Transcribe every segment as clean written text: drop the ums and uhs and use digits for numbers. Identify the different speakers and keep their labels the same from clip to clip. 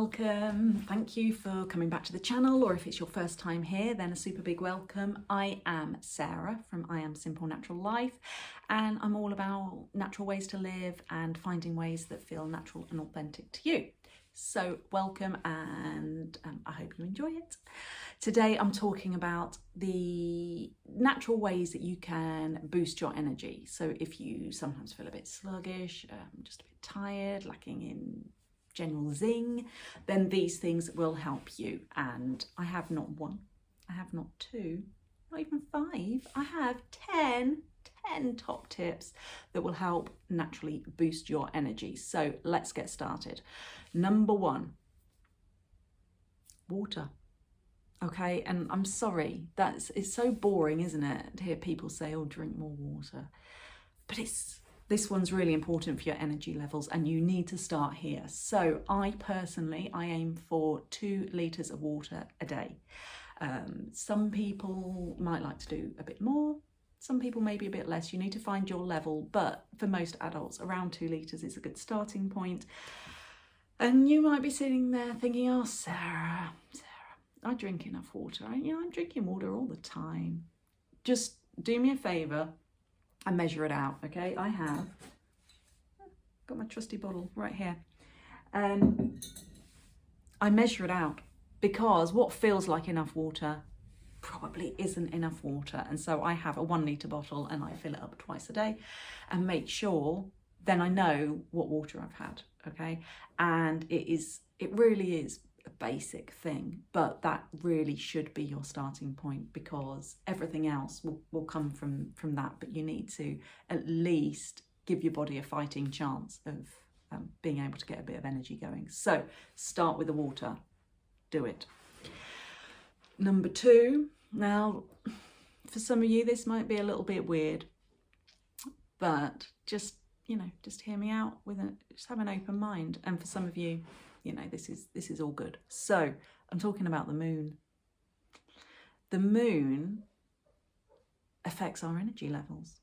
Speaker 1: welcome. Thank you for coming back to the channel, or if it's your first time here, then a super big welcome. I am Sarah from I Am Simple Natural Life, and I'm all about natural ways to live and finding ways that feel natural and authentic to you. So welcome, and I hope you enjoy it. Today I'm talking about the natural ways that you can boost your energy. So if you sometimes feel a bit sluggish, just a bit tired, lacking in general zing, then these things will help you. And I have not one, I have not two, not even five, I have 10 top tips that will help naturally boost your energy. So let's get started. Number one, water. Okay, and I'm sorry, it's so boring, isn't it, to hear people say, oh, drink more water. But this one's really important for your energy levels, and you need to start here. So I aim for 2 litres of water a day. Some people might like to do a bit more. Some people maybe a bit less. You need to find your level, but for most adults, around 2 litres is a good starting point. And you might be sitting there thinking, oh, Sarah, I drink enough water. I'm drinking water all the time. Just do me a favour and measure it out, okay? I have got my trusty bottle right here. I measure it out because what feels like enough water probably isn't enough water. And so I have a 1 litre bottle and I fill it up twice a day and make sure then I know what water I've had, okay? And it really is a basic thing, but that really should be your starting point, because everything else will come from that. But you need to at least give your body a fighting chance of being able to get a bit of energy going. So start with the water, do it. Number 2, now for some of you this might be a little bit weird, but just hear me out just have an open mind. And for some of you, this is all good. So I'm talking about the moon. The moon affects our energy levels.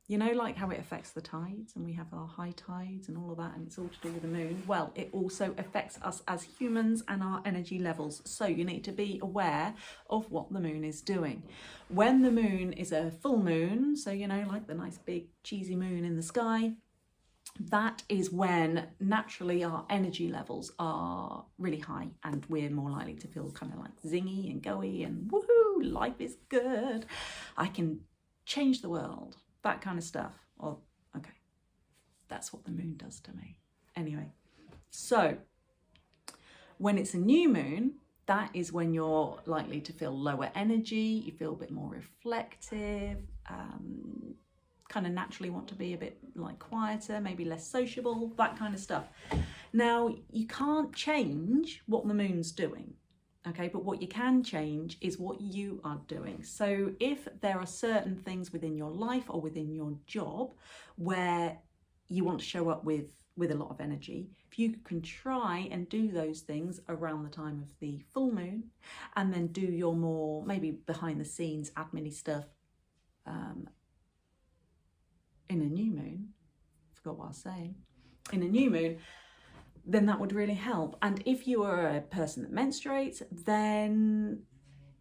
Speaker 1: Like how it affects the tides, and we have our high tides and all of that, and it's all to do with the moon. Well, it also affects us as humans and our energy levels. So you need to be aware of what the moon is doing. When the moon is a full moon, so like the nice big cheesy moon in the sky, that is when naturally our energy levels are really high, and we're more likely to feel kind of like zingy and goey and woohoo, life is good, I can change the world, that kind of stuff. Okay, that's what the moon does to me. Anyway, so when it's a new moon, that is when you're likely to feel lower energy, you feel a bit more reflective, kind of naturally want to be a bit like quieter, maybe less sociable, that kind of stuff. Now, you can't change what the moon's doing, okay? But what you can change is what you are doing. So if there are certain things within your life or within your job where you want to show up with a lot of energy, if you can try and do those things around the time of the full moon, and then do your more maybe behind the scenes admin-y stuff in a new moon, forgot what I was saying, in a new moon, then that would really help. And if you are a person that menstruates, then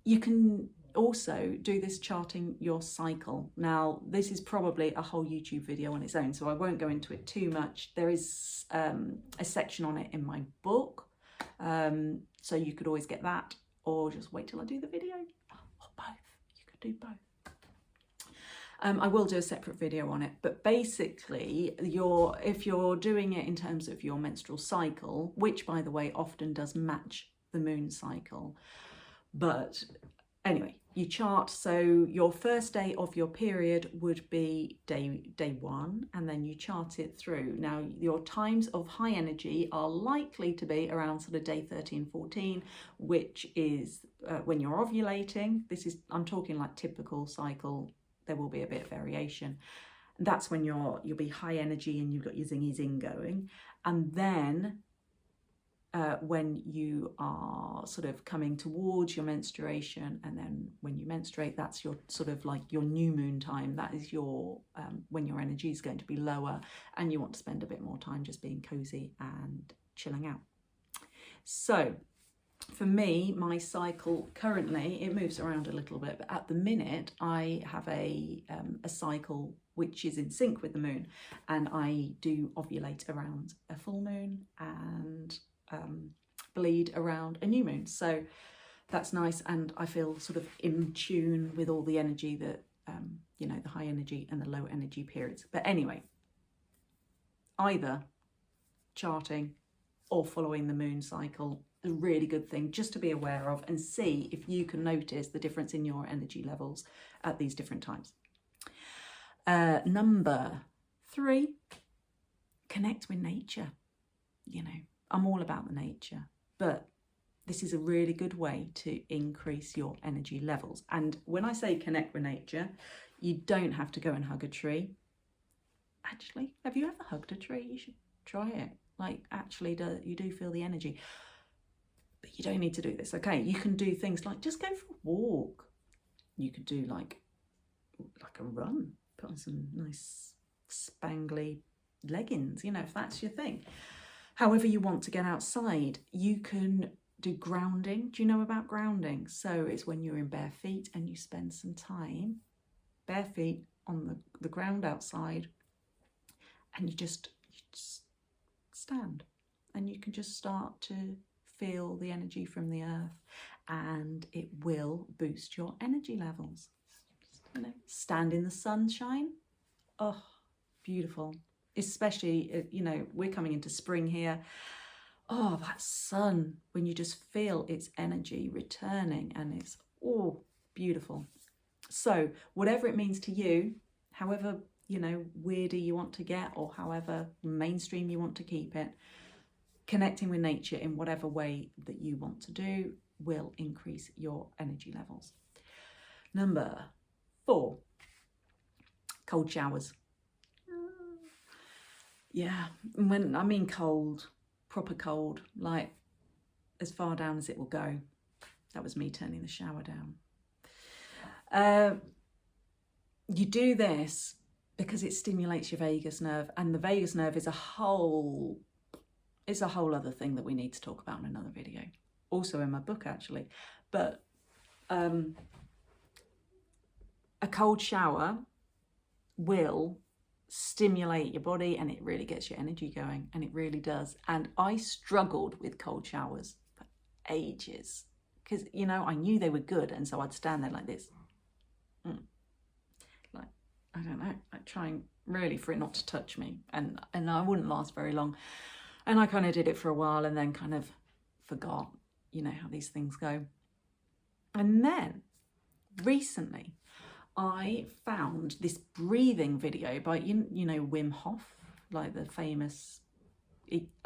Speaker 1: you can also do this charting your cycle. Now, this is probably a whole YouTube video on its own, so I won't go into it too much. There is a section on it in my book, so you could always get that, or just wait till I do the video, or both. You could do both. I will do a separate video on it, but basically if you're doing it in terms of your menstrual cycle, which by the way often does match the moon cycle, but anyway, you chart. So your first day of your period would be day 1, and then you chart it through. Now, your times of high energy are likely to be around sort of day 13, 14, which is when you're ovulating. I'm talking like typical cycle. There will be a bit of variation. That's when you'll be high energy and you've got your zingy zing going. And then when you are sort of coming towards your menstruation, and then when you menstruate, that's your sort of like your new moon time. That is your when your energy is going to be lower and you want to spend a bit more time just being cozy and chilling out. So for me, my cycle currently, it moves around a little bit, but at the minute I have a cycle which is in sync with the moon, and I do ovulate around a full moon and bleed around a new moon. So that's nice, and I feel sort of in tune with all the energy that, you know, the high energy and the low energy periods. But anyway, either charting or following the moon cycle is a really good thing just to be aware of and see if you can notice the difference in your energy levels at these different times. Number 3, connect with nature. You know, I'm all about the nature, but this is a really good way to increase your energy levels. And when I say connect with nature, you don't have to go and hug a tree. Actually, have you ever hugged a tree? You should try it. Like, actually, you do feel the energy. But you don't need to do this, okay? You can do things like just go for a walk. You could do like a run, put on some nice spangly leggings, you know, if that's your thing. However you want to get outside, you can do grounding. Do you know about grounding? So it's when you're in bare feet and you spend some time bare feet on the ground outside, and you just stand, and you can just start to feel the energy from the earth, and it will boost your energy levels. Just, you know, stand in the sunshine. Oh, beautiful. Especially, you know, we're coming into spring here. Oh, that sun, when you just feel its energy returning, and it's, oh, beautiful. So whatever it means to you, however, you know, weirdy you want to get, or however mainstream you want to keep it, connecting with nature in whatever way that you want to do will increase your energy levels. Number 4, cold showers. Yeah, when I mean cold, proper cold, like as far down as it will go. That was me turning the shower down. You do this because it stimulates your vagus nerve, and the vagus nerve is a whole other thing that we need to talk about in another video, also in my book actually. But a cold shower will stimulate your body, and it really gets your energy going, and it really does. And I struggled with cold showers for ages because, you know, I knew they were good, and so I'd stand there like this, like, I don't know, like trying really for it not to touch me, and I wouldn't last very long. And I kind of did it for a while and then kind of forgot, you know, how these things go. And then recently I found this breathing video by, you know, Wim Hof, like the famous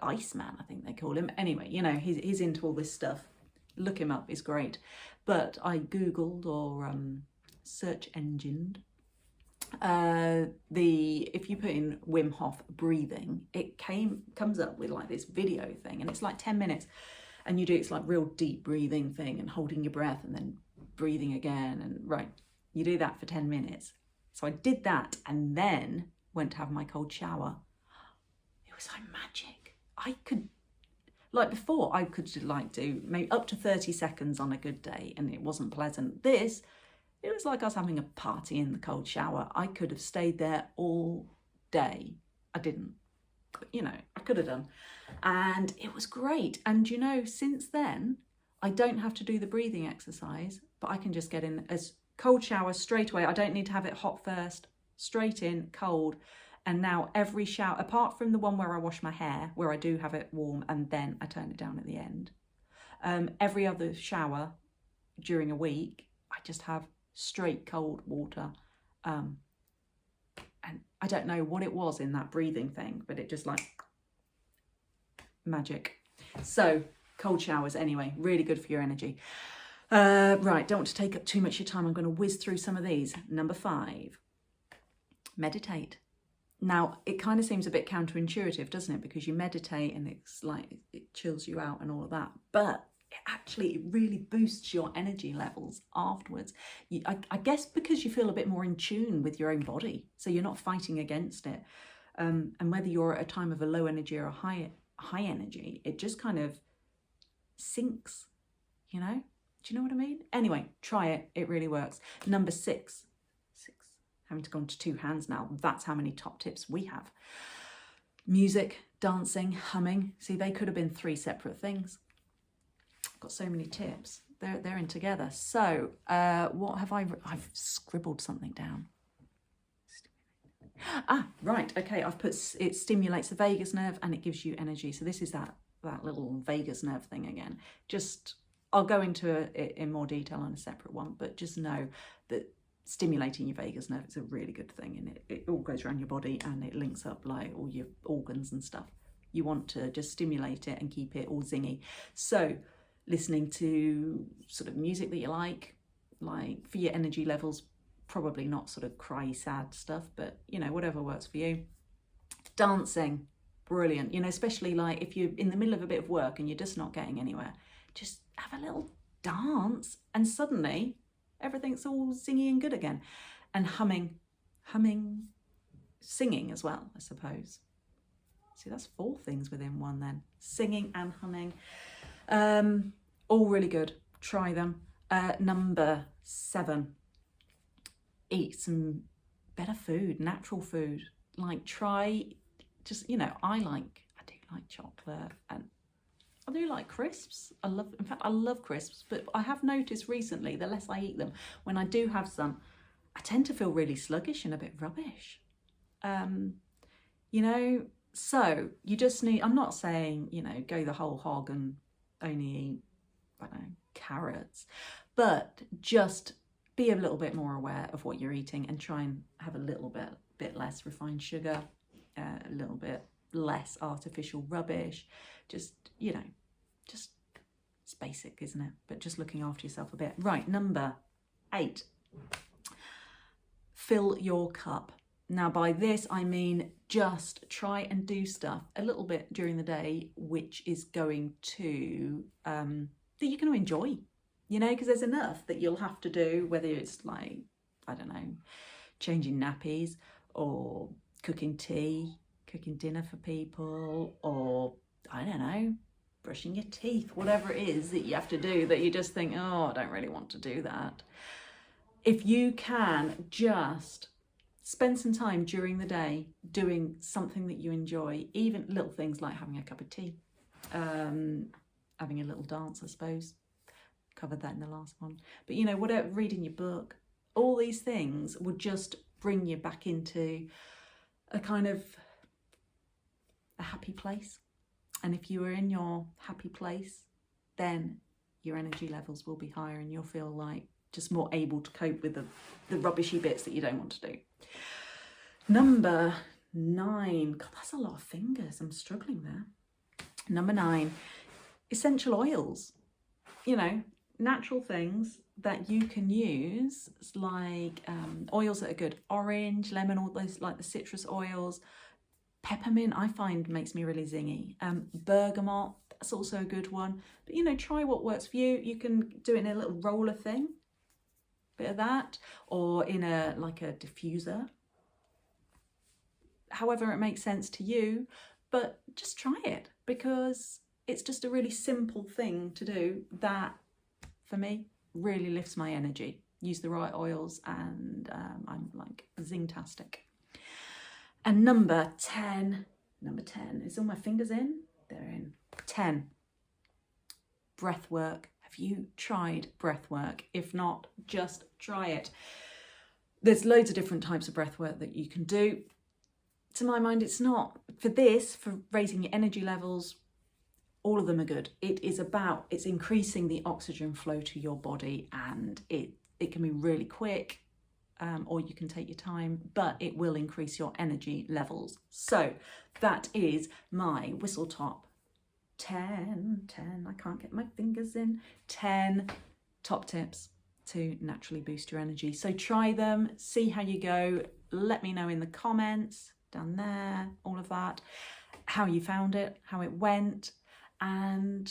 Speaker 1: Iceman, I think they call him. Anyway, you know, he's into all this stuff. Look him up, he's great. But I Googled or search engined if you put in Wim Hof breathing, it comes up with like this video thing, and it's like 10 minutes, and you do, it's like real deep breathing thing and holding your breath and then breathing again, and right, you do that for 10 minutes. So I did that and then went to have my cold shower. It was like magic. I could, like before, I could like do maybe up to 30 seconds on a good day and it wasn't pleasant. This, it was like I was having a party in the cold shower. I could have stayed there all day. I didn't, but you know, I could have done. And it was great. And you know, since then, I don't have to do the breathing exercise, but I can just get in as cold shower straight away. I don't need to have it hot first, straight in, cold. And now every shower, apart from the one where I wash my hair, where I do have it warm and then I turn it down at the end, every other shower during a week, I just have straight cold water. And I don't know what it was in that breathing thing, but it just like magic. So cold showers anyway, really good for your energy. Right, don't want to take up too much of your time. I'm going to whiz through some of these. Number 5, meditate. Now, it kind of seems a bit counterintuitive, doesn't it? Because you meditate and it's like, it chills you out and all of that. But it really boosts your energy levels afterwards. I guess because you feel a bit more in tune with your own body. So you're not fighting against it. And whether you're at a time of a low energy or a high energy, it just kind of sinks, you know? Do you know what I mean? Anyway, try it. It really works. Number six, having to go on to 2 hands now. That's how many top tips we have. Music, dancing, humming. See, they could have been 3 separate things. I've got so many tips. They're in together. So what have I've scribbled something down. Ah, right. Okay, I've put, it stimulates the vagus nerve and it gives you energy. So this is that little vagus nerve thing again. Just, I'll go into it in more detail on a separate one, but just know that stimulating your vagus nerve is a really good thing, and it all goes around your body and it links up like all your organs and stuff. You want to just stimulate it and keep it all zingy. So listening to sort of music that you like for your energy levels, probably not sort of cry sad stuff, but you know, whatever works for you. Dancing, brilliant. You know, especially like if you're in the middle of a bit of work and you're just not getting anywhere, just have a little dance and suddenly everything's all zingy and good again. And humming, singing as well, I suppose. See, that's 4 things within one then. Singing and humming, all really good. Try them. Number 7, eat some better food, natural food. Like try, just, you know, I do like chocolate and I do like crisps. In fact, I love crisps, but I have noticed recently, the less I eat them, when I do have some, I tend to feel really sluggish and a bit rubbish. You know, so you just need, I'm not saying, you know, go the whole hog and only eat, I don't know, carrots, but just be a little bit more aware of what you're eating and try and have a little bit less refined sugar, a little bit less artificial rubbish. Just, you know, just, it's basic, isn't it? But just looking after yourself a bit. Right, number 8, fill your cup. Now by this I mean just try and do stuff a little bit during the day which is going to that you're going to enjoy, you know, because there's enough that you'll have to do, whether it's like, I don't know, changing nappies or cooking tea, cooking dinner for people, or I don't know, brushing your teeth, whatever it is that you have to do that you just think, oh, I don't really want to do that. If you can just spend some time during the day doing something that you enjoy, even little things like having a cup of tea, having a little dance, I suppose. Covered that in the last one. But you know, whatever, reading your book, all these things would just bring you back into a kind of a happy place. And if you are in your happy place, then your energy levels will be higher and you'll feel like just more able to cope with the rubbishy bits that you don't want to do. Number 9, God, that's a lot of fingers. I'm struggling there. Number 9, essential oils. You know, natural things that you can use, like oils that are good. Orange, lemon, all those, like the citrus oils. Peppermint, I find, makes me really zingy. Bergamot, that's also a good one. But, you know, try what works for you. You can do it in a little roller thing, bit of that, or in a like a diffuser. However it makes sense to you, but just try it because it's just a really simple thing to do that, for me, really lifts my energy. Use the right oils and I'm like zing-tastic. And number 10, is all my fingers in? They're in. 10, breath work. Have you tried breath work? If not, just try it. There's loads of different types of breath work that you can do. To my mind, it's not, for this, for raising your energy levels, all of them are good. It's increasing the oxygen flow to your body, and it can be really quick, or you can take your time, but it will increase your energy levels. So that is my whistle top 10, I can't get my fingers in, 10 top tips to naturally boost your energy. So try them, see how you go. Let me know in the comments down there, all of that, how you found it, how it went, and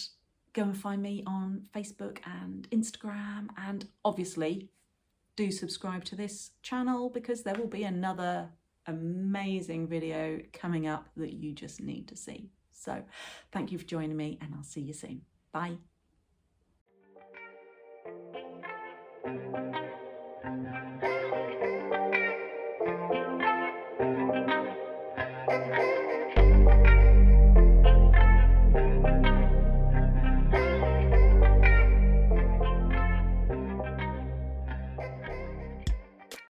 Speaker 1: go and find me on Facebook and Instagram, and obviously do subscribe to this channel because there will be another amazing video coming up that you just need to see. So thank you for joining me and I'll see you soon. Bye. you.